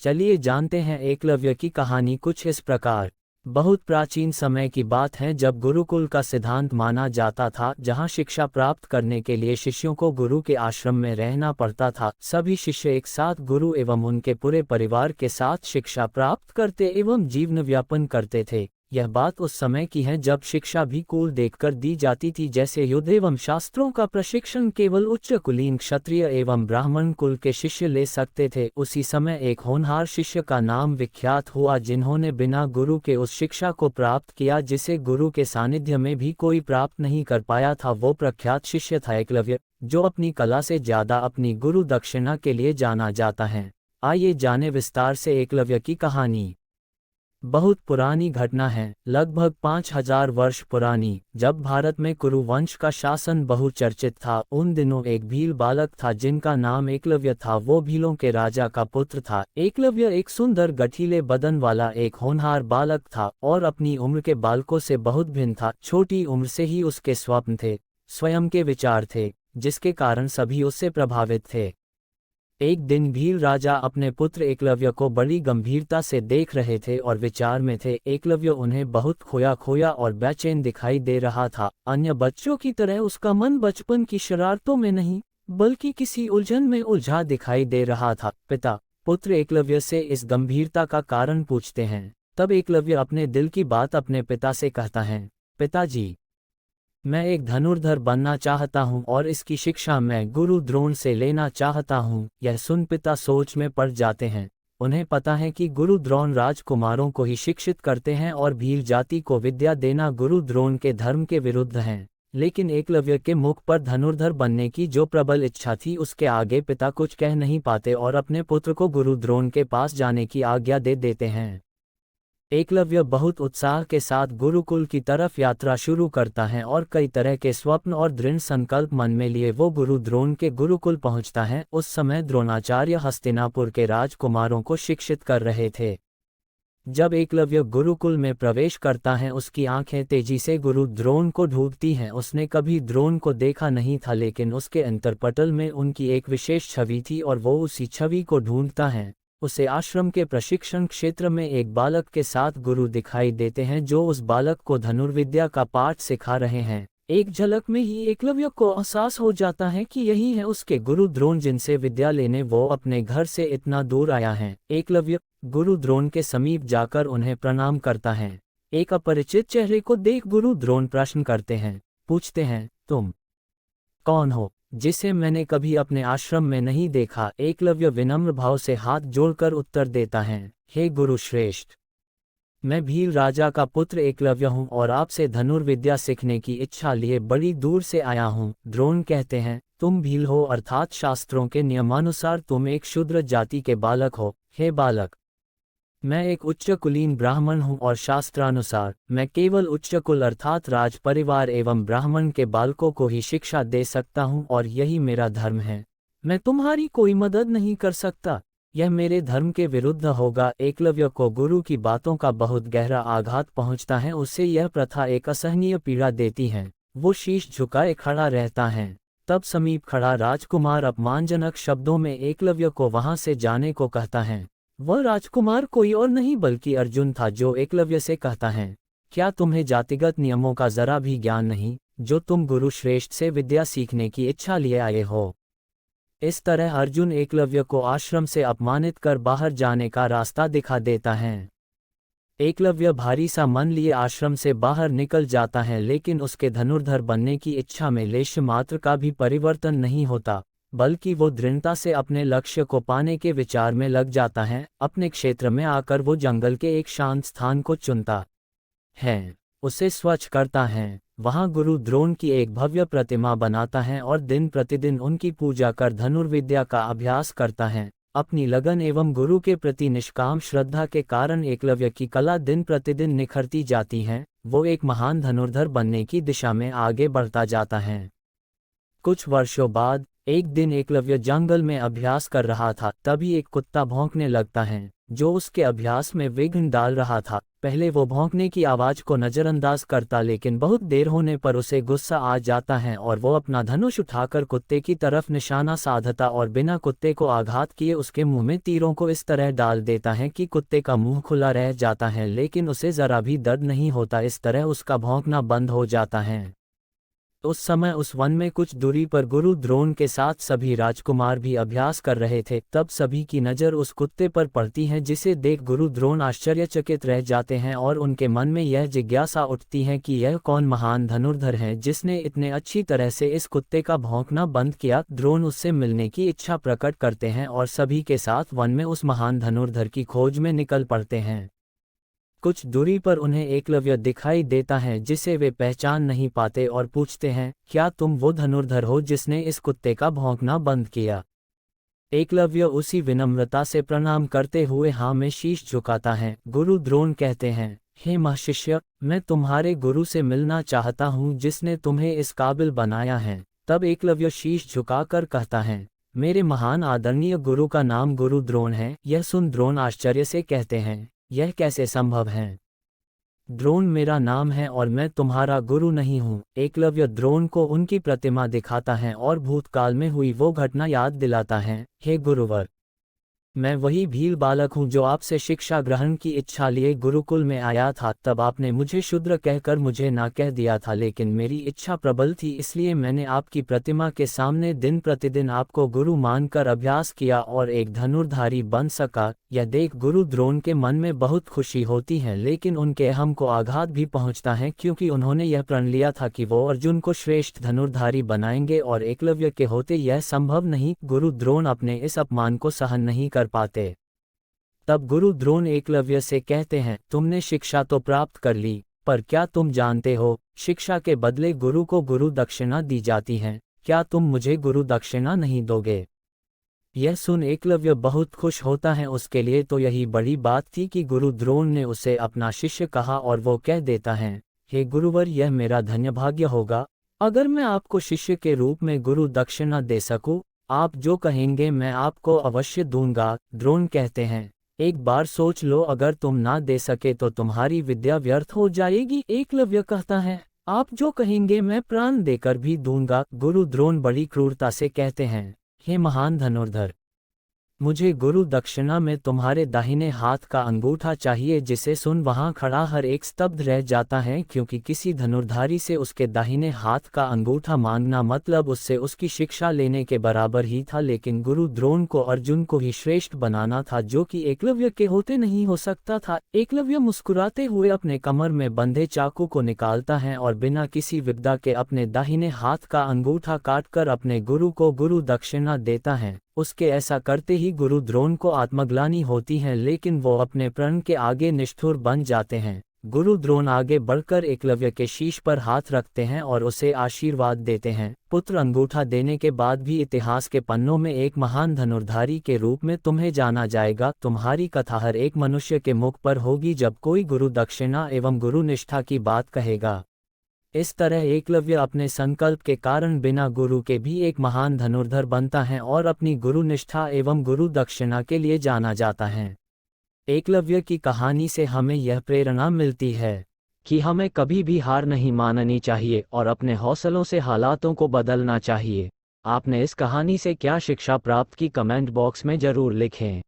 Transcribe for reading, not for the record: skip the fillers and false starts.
चलिए जानते हैं एकलव्य की कहानी कुछ इस प्रकार। बहुत प्राचीन समय की बात है जब गुरुकुल का सिद्धांत माना जाता था, जहां शिक्षा प्राप्त करने के लिए शिष्यों को गुरु के आश्रम में रहना पड़ता था। सभी शिष्य एक साथ गुरु एवं उनके पूरे परिवार के साथ शिक्षा प्राप्त करते एवं जीवन व्यापन करते थे। यह बात उस समय की है जब शिक्षा भी कुल देखकर दी जाती थी, जैसे युद्ध एवं शास्त्रों का प्रशिक्षण केवल उच्च कुलीन क्षत्रिय एवं ब्राह्मण कुल के शिष्य ले सकते थे। उसी समय एक होनहार शिष्य का नाम विख्यात हुआ, जिन्होंने बिना गुरु के उस शिक्षा को प्राप्त किया जिसे गुरु के सानिध्य में भी कोई प्राप्त नहीं कर पाया था। वो प्रख्यात शिष्य था एकलव्य, जो अपनी कला से ज्यादा अपनी गुरु दक्षिणा के लिए जाना जाता है। आइए जाने विस्तार से एकलव्य की कहानी। बहुत पुरानी घटना है, लगभग 5000 वर्ष पुरानी, जब भारत में कुरु वंश का शासन बहुचर्चित था। उन दिनों एक भील बालक था जिनका नाम एकलव्य था। वो भीलों के राजा का पुत्र था। एकलव्य एक सुंदर गठीले बदन वाला एक होनहार बालक था और अपनी उम्र के बालकों से बहुत भिन्न था। छोटी उम्र से ही उसके स्वप्न थे, स्वयं के विचार थे, जिसके कारण सभी उससे प्रभावित थे। एक दिन भील राजा अपने पुत्र एकलव्य को बड़ी गंभीरता से देख रहे थे और विचार में थे। एकलव्य उन्हें बहुत खोया खोया और बेचैन दिखाई दे रहा था। अन्य बच्चों की तरह उसका मन बचपन की शरारतों में नहीं, बल्कि किसी उलझन में उलझा दिखाई दे रहा था। पिता पुत्र एकलव्य से इस गंभीरता का कारण पूछते हैं। तब एकलव्य अपने दिल की बात अपने पिता से कहता है, पिताजी, मैं एक धनुर्धर बनना चाहता हूँ और इसकी शिक्षा मैं गुरु द्रोण से लेना चाहता हूँ। यह सुन पिता सोच में पड़ जाते हैं। उन्हें पता है कि गुरु द्रोण राजकुमारों को ही शिक्षित करते हैं और भील जाति को विद्या देना गुरु द्रोण के धर्म के विरुद्ध है। लेकिन एकलव्य के मुख पर धनुर्धर बनने की जो प्रबल इच्छा थी, उसके आगे पिता कुछ कह नहीं पाते और अपने पुत्र को गुरु द्रोण के पास जाने की आज्ञा दे देते हैं। एकलव्य बहुत उत्साह के साथ गुरुकुल की तरफ यात्रा शुरू करता है और कई तरह के स्वप्न और दृढ़ संकल्प मन में लिए वो गुरु द्रोण के गुरुकुल पहुंचता है। उस समय द्रोणाचार्य हस्तिनापुर के राजकुमारों को शिक्षित कर रहे थे। जब एकलव्य गुरुकुल में प्रवेश करता है, उसकी आंखें तेजी से गुरु द्रोण को ढूंढती हैं। उसने कभी द्रोण को देखा नहीं था, लेकिन उसके अंतरपटल में उनकी एक विशेष छवि थी और वो उसी छवि को ढूंढता है। उसे आश्रम के प्रशिक्षण क्षेत्र में एक बालक के साथ गुरु दिखाई देते हैं, जो उस बालक को धनुर्विद्या का पाठ सिखा रहे हैं। एक झलक में ही एकलव्य को एहसास हो जाता है कि यही है उसके गुरु द्रोण, जिनसे विद्या लेने वो अपने घर से इतना दूर आया है। एकलव्य गुरु द्रोण के समीप जाकर उन्हें प्रणाम करता है। एक अपरिचित चेहरे को देख गुरु द्रोण प्रश्न करते हैं, पूछते हैं, तुम कौन हो, जिसे मैंने कभी अपने आश्रम में नहीं देखा। एकलव्य विनम्र भाव से हाथ जोड़कर उत्तर देता है, हे गुरु श्रेष्ठ, मैं भील राजा का पुत्र एकलव्य हूँ और आपसे धनुर्विद्या सीखने की इच्छा लिए बड़ी दूर से आया हूँ। द्रोण कहते हैं, तुम भील हो, अर्थात शास्त्रों के नियमानुसार तुम एक शूद्र जाति के बालक हो। हे बालक, मैं एक उच्च कुलीन ब्राह्मण हूँ और शास्त्रानुसार मैं केवल उच्च कुल अर्थात राज परिवार एवं ब्राह्मण के बालकों को ही शिक्षा दे सकता हूँ और यही मेरा धर्म है। मैं तुम्हारी कोई मदद नहीं कर सकता, यह मेरे धर्म के विरुद्ध होगा। एकलव्य को गुरु की बातों का बहुत गहरा आघात पहुँचता है। उसे यह प्रथा एक असहनीय पीड़ा देती है। वो शीश झुकाए खड़ा रहता है। तब समीप खड़ा राजकुमार अपमानजनक शब्दों में एकलव्य को वहां से जाने को कहता है। वह राजकुमार कोई और नहीं बल्कि अर्जुन था, जो एकलव्य से कहता है, क्या तुम्हें जातिगत नियमों का जरा भी ज्ञान नहीं, जो तुम गुरु श्रेष्ठ से विद्या सीखने की इच्छा लिए आए हो। इस तरह अर्जुन एकलव्य को आश्रम से अपमानित कर बाहर जाने का रास्ता दिखा देता है। एकलव्य भारी सा मन लिए आश्रम से बाहर निकल जाता है, लेकिन उसके धनुर्धर बनने की इच्छा में लेश मात्र का भी परिवर्तन नहीं होता, बल्कि वो दृढ़ता से अपने लक्ष्य को पाने के विचार में लग जाता है। अपने क्षेत्र में आकर वो जंगल के एक शांत स्थान को चुनता है, उसे स्वच्छ करता है, वहां गुरु द्रोण की एक भव्य प्रतिमा बनाता है और दिन प्रतिदिन उनकी पूजा कर धनुर्विद्या का अभ्यास करता है। अपनी लगन एवं गुरु के प्रति निष्काम श्रद्धा के कारण एकलव्य की कला दिन प्रतिदिन निखरती जाती है। वो एक महान धनुर्धर बनने की दिशा में आगे बढ़ता जाता है। कुछ वर्षों बाद एक दिन एकलव्य जंगल में अभ्यास कर रहा था, तभी एक कुत्ता भौंकने लगता है। जो उसके अभ्यास में विघ्न डाल रहा था। पहले वो भौंकने की आवाज को नजरअंदाज करता, लेकिन बहुत देर होने पर उसे गुस्सा आ जाता है और वो अपना धनुष उठाकर कुत्ते की तरफ निशाना साधता और बिना कुत्ते को आघात किए उसके मुंह में तीरों को इस तरह डाल देता है कि कुत्ते का मुंह खुला रह जाता है, लेकिन उसे जरा भी दर्द नहीं होता। इस तरह उसका भौंकना बंद हो जाता है। उस समय उस वन में कुछ दूरी पर गुरु द्रोण के साथ सभी राजकुमार भी अभ्यास कर रहे थे। तब सभी की नज़र उस कुत्ते पर पड़ती है, जिसे देख गुरु द्रोण आश्चर्यचकित रह जाते हैं और उनके मन में यह जिज्ञासा उठती है कि यह कौन महान धनुर्धर है जिसने इतने अच्छी तरह से इस कुत्ते का भौंकना बंद किया। द्रोण उससे मिलने की इच्छा प्रकट करते हैं और सभी के साथ वन में उस महान धनुर्धर की खोज में निकल पड़ते हैं। कुछ दूरी पर उन्हें एकलव्य दिखाई देता है, जिसे वे पहचान नहीं पाते और पूछते हैं, क्या तुम वो धनुर्धर हो जिसने इस कुत्ते का भौंकना बंद किया? एकलव्य उसी विनम्रता से प्रणाम करते हुए हाँ में शीश झुकाता है। गुरु द्रोण कहते हैं, हे महाशिष्य, मैं तुम्हारे गुरु से मिलना चाहता हूँ जिसने तुम्हें इस काबिल बनाया है। तब एकलव्य शीश झुकाकर कहता है, मेरे महान आदरणीय गुरु का नाम गुरु द्रोण है। यह सुन द्रोण आश्चर्य से कहते हैं, यह कैसे संभव है? द्रोण मेरा नाम है और मैं तुम्हारा गुरु नहीं हूँ। एकलव्य द्रोण को उनकी प्रतिमा दिखाता है और भूतकाल में हुई वो घटना याद दिलाता है। हे गुरुवर, मैं वही भील बालक हूँ जो आपसे शिक्षा ग्रहण की इच्छा लिए गुरुकुल में आया था। तब आपने मुझे शूद्र कहकर मुझे ना कह दिया था, लेकिन मेरी इच्छा प्रबल थी, इसलिए मैंने आपकी प्रतिमा के सामने दिन प्रतिदिन आपको गुरु मानकर अभ्यास किया और एक धनुर्धारी बन सका। यह देख गुरु द्रोण के मन में बहुत खुशी होती है, लेकिन उनके अहम को आघात भी पहुंचता है, क्योंकि उन्होंने यह प्रण लिया था कि वो अर्जुन को श्रेष्ठ धनुर्धारी बनाएंगे और एकलव्य के होते यह संभव नहीं। गुरु द्रोण अपने इस अपमान को सहन नहीं कर पाते। तब गुरु द्रोण एकलव्य से कहते हैं, तुमने शिक्षा तो प्राप्त कर ली, पर क्या तुम जानते हो, शिक्षा के बदले गुरु को गुरु दक्षिणा दी जाती है। क्या तुम मुझे गुरु दक्षिणा नहीं दोगे? यह सुन एकलव्य बहुत खुश होता है। उसके लिए तो यही बड़ी बात थी कि गुरु द्रोण ने उसे अपना शिष्य कहा, और वो कह देता है, हे गुरुवर, यह मेरा धन्य भाग्य होगा अगर मैं आपको शिष्य के रूप में गुरु दक्षिणा दे सकूं। आप जो कहेंगे मैं आपको अवश्य दूंगा। द्रोण कहते हैं, एक बार सोच लो, अगर तुम ना दे सके तो तुम्हारी विद्या व्यर्थ हो जाएगी। एकलव्य कहता है, आप जो कहेंगे मैं प्राण देकर भी दूंगा। गुरु द्रोण बड़ी क्रूरता से कहते हैं, हे महान धनुर्धर, मुझे गुरु दक्षिणा में तुम्हारे दाहिने हाथ का अंगूठा चाहिए। जिसे सुन वहां खड़ा हर एक स्तब्ध रह जाता है, क्योंकि किसी धनुर्धारी से उसके दाहिने हाथ का अंगूठा मांगना मतलब उससे उसकी शिक्षा लेने के बराबर ही था। लेकिन गुरु द्रोण को अर्जुन को ही श्रेष्ठ बनाना था, जो कि एकलव्य के होते नहीं हो सकता था। एकलव्य मुस्कुराते हुए अपने कमर में बंधे चाकू को निकालता है और बिना किसी विपदा के अपने दाहिने हाथ का अंगूठा काटकर अपने गुरु को गुरु दक्षिणा देता है। उसके ऐसा करते ही गुरु द्रोण को आत्मग्लानि होती है, लेकिन वो अपने प्रण के आगे निष्ठुर बन जाते हैं। गुरु द्रोण आगे बढ़कर एकलव्य के शीश पर हाथ रखते हैं और उसे आशीर्वाद देते हैं, पुत्र, अंगूठा देने के बाद भी इतिहास के पन्नों में एक महान धनुर्धारी के रूप में तुम्हें जाना जाएगा। तुम्हारी कथा हर एक मनुष्य के मुख पर होगी जब कोई गुरु दक्षिणा एवं गुरु निष्ठा की बात कहेगा। इस तरह एकलव्य अपने संकल्प के कारण बिना गुरु के भी एक महान धनुर्धर बनता है और अपनी गुरु निष्ठा एवं गुरु दक्षिणा के लिए जाना जाता है। एकलव्य की कहानी से हमें यह प्रेरणा मिलती है कि हमें कभी भी हार नहीं माननी चाहिए और अपने हौसलों से हालातों को बदलना चाहिए। आपने इस कहानी से क्या शिक्षा प्राप्त की, कमेंट बॉक्स में जरूर लिखें।